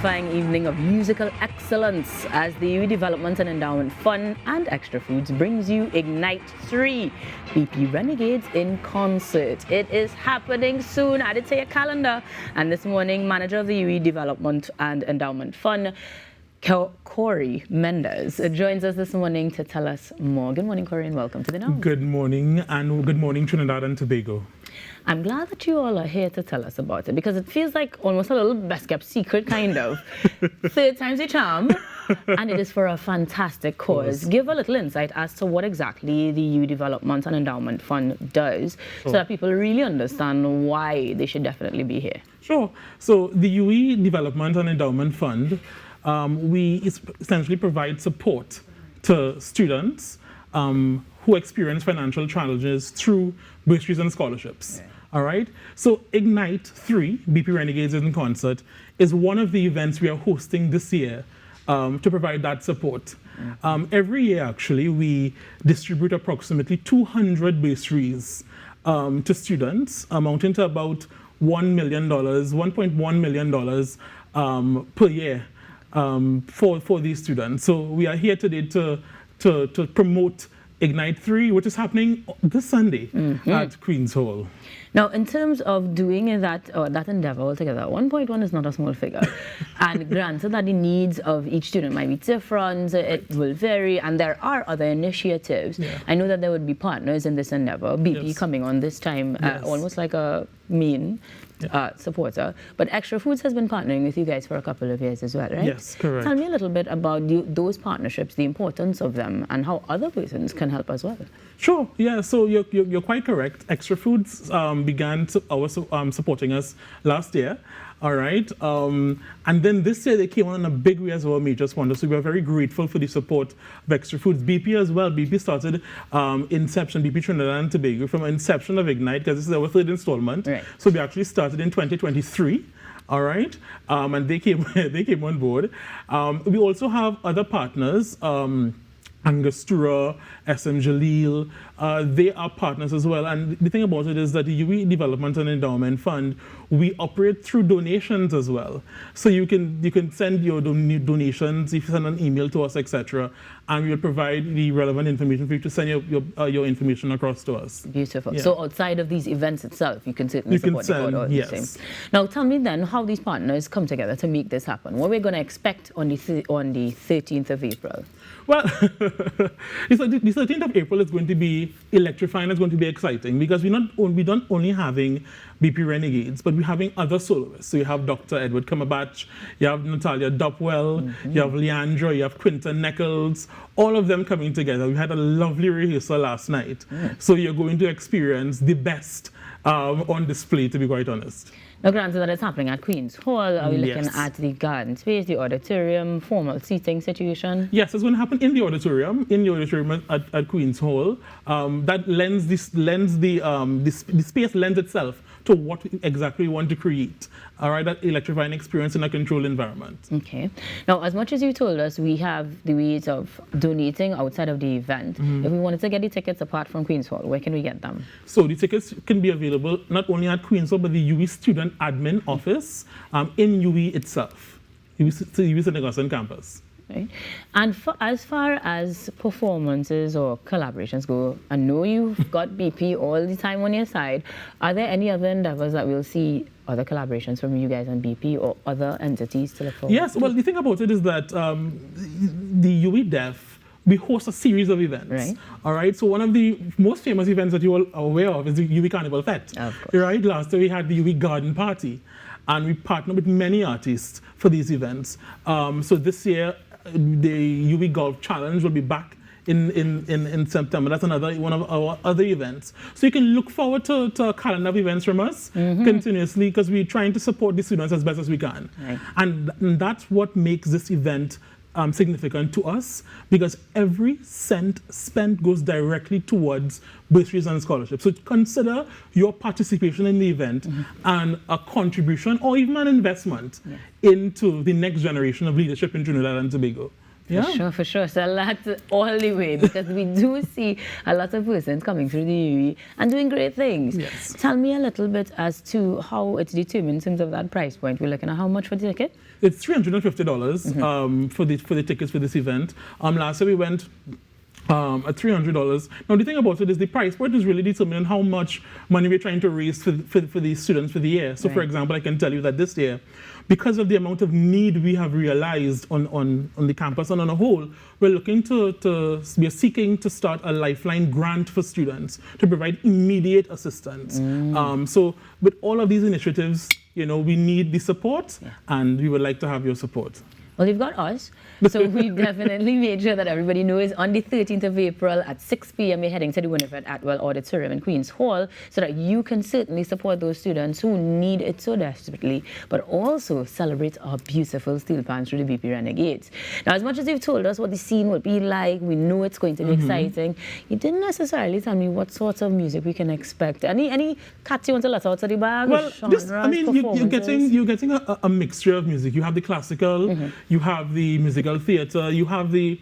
electrifying evening of musical excellence as the UWI Development and Endowment Fund and Extra Foods brings you Ignite 3, BP Renegades in concert. It is happening soon. Add it to your calendar. And this morning, manager of the UWI Development and Endowment Fund, Corey Mendes, joins us this morning to tell us more. Good morning, Corey, and welcome to the Now. Good morning, and good morning, Trinidad and Tobago. I'm glad that you all are here to tell us about it, because it feels like almost a little best-kept secret, kind of. Third time's a charm, and it is for a fantastic cause. Give a little insight as to what exactly the UWI Development and Endowment Fund does, so that people really understand why they should definitely be here. Sure. So the UWI Development and Endowment Fund, we essentially provide support to students who experience financial challenges through bursaries and scholarships. Okay. All right. So Ignite 3, BP Renegades in concert, is one of the events we are hosting this year to provide that support. Every year, actually, we distribute approximately 200 bursaries to students, amounting to about $1 million, $1.1 million per year for these students. So we are here today to promote Ignite 3, which is happening this Sunday at Queen's Hall. Now, in terms of doing that endeavor altogether, 1.1 is not a small figure. And granted that the needs of each student might be different, it will vary, and there are other initiatives. Yeah. I know that there would be partners in this endeavor, BP coming on this time, almost like a main supporter. But Extra Foods has been partnering with you guys for a couple of years as well, right? Yes, correct. Tell me a little bit about those partnerships, the importance of them, and how other persons can help as well. Sure. Yeah. So you're quite correct. Extra Foods began supporting us last year. All right. And then this year they came on in a big way as our major sponsor. So we are very grateful for the support of Extra Foods. BP as well. BP started inception, BP Trinidad and Tobago, from inception of Ignite, because this is our third installment. Right. So we actually started in 2023. All right. And they came on board. We also have other partners. Angostura, SM Jalil, they are partners as well. And the thing about it is that the UWI Development and Endowment Fund, we operate through donations as well. So you can send your donations, if you send an email to us, etc., and we will provide the relevant information for you to send your information across to us. Beautiful. Yeah. So outside of these events itself, you can certainly support the cause. Now tell me then how these partners come together to make this happen. What we're going to expect on the 13th of April? Well, the 13th of April is going to be electrifying. It's going to be exciting because we're not only having BP Renegades, but we're having other soloists. So you have Dr. Edward Cumberbatch, you have Natalia Dupwell, you have Leandra, you have Quinton Nichols, all of them coming together. We had a lovely rehearsal last night. So you're going to experience the best on display, to be quite honest. Now, granted that it's happening at Queen's Hall, are we looking at the garden space, the auditorium, formal seating situation? Yes, it's going to happen in the auditorium at Queen's Hall. That the space lends itself to what exactly we want to create. All right, that electrifying experience in a controlled environment. Okay. Now, as much as you told us, we have the ways of donating outside of the event. If we wanted to get the tickets apart from Queen's Hall, where can we get them? So the tickets can be available not only at Queen's Hall, but the UWI Student Admin Office in UWI itself, UWI St. Augustine campus. Right. And as far as performances or collaborations go, I know you've got BP all the time on your side. Are there any other endeavors that we'll see other collaborations from you guys and BP or other entities to look forward to? Yes, well, the thing about it is that the UWIDEF, we host a series of events. Right. All right. So one of the most famous events that you all are aware of is the UWI Carnival Fete. Of course. Right. Last year we had the UWI Garden Party, and we partnered with many artists for these events. So this year, the UWI Golf Challenge will be back in September. That's one of our other events. So you can look forward to a calendar of events from us continuously, because we're trying to support the students as best as we can. Right. And that's what makes this event significant to us, because every cent spent goes directly towards bursaries and scholarships. So consider your participation in the event and a contribution or even an investment into the next generation of leadership in Trinidad and Tobago. Yeah. For sure. So that's all the way, because we do see a lot of persons coming through the UE and doing great things. Yes. Tell me a little bit as to how it's determined in terms of that price point. We're looking at how much for the ticket? It's $350 for the tickets for this event. Last year we went at $300. Now the thing about it is the price point is really determining how much money we're trying to raise for these students for the year. So for example, I can tell you that this year, because of the amount of need we have realized on the campus and on a whole, we're looking we're seeking to start a lifeline grant for students to provide immediate assistance. So with all of these initiatives, you know, we need the support, and we would like to have your support. Well, you've got us. So we definitely made sure that everybody knows on the 13th of April at 6 p.m. we're heading to the Winifred Atwell Auditorium in Queen's Hall, so that you can certainly support those students who need it so desperately, but also celebrate our beautiful steel pans through the BP Renegades. Now, as much as you've told us what the scene will be like, we know it's going to be exciting, you didn't necessarily tell me what sort of music we can expect. Any cats you want to let out of the bag? Well, you're getting a mixture of music. You have the classical, you have the musical theater, you have the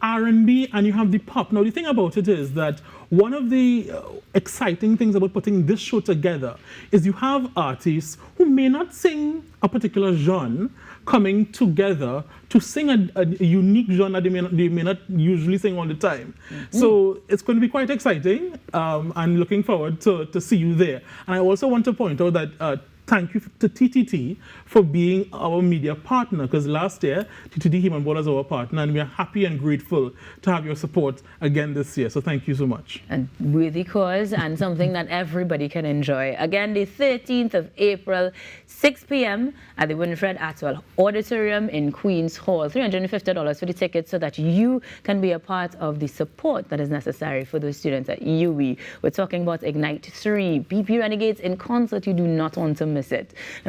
R&B, and you have the pop. Now the thing about it is that one of the exciting things about putting this show together is you have artists who may not sing a particular genre coming together to sing a unique genre they may not usually sing all the time. So it's going to be quite exciting, and looking forward to see you there. And I also want to point out that thank you to TTT for being our media partner, because last year TTT came on board as our partner, and we are happy and grateful to have your support again this year. So thank you so much. And worthy cause, and something that everybody can enjoy. Again, the 13th of April, 6 p.m. at the Winifred Atwell Auditorium in Queen's Hall. $350 for the tickets, so that you can be a part of the support that is necessary for those students at UE. We're talking about Ignite 3, BP Renegades in concert. You do not want to miss it.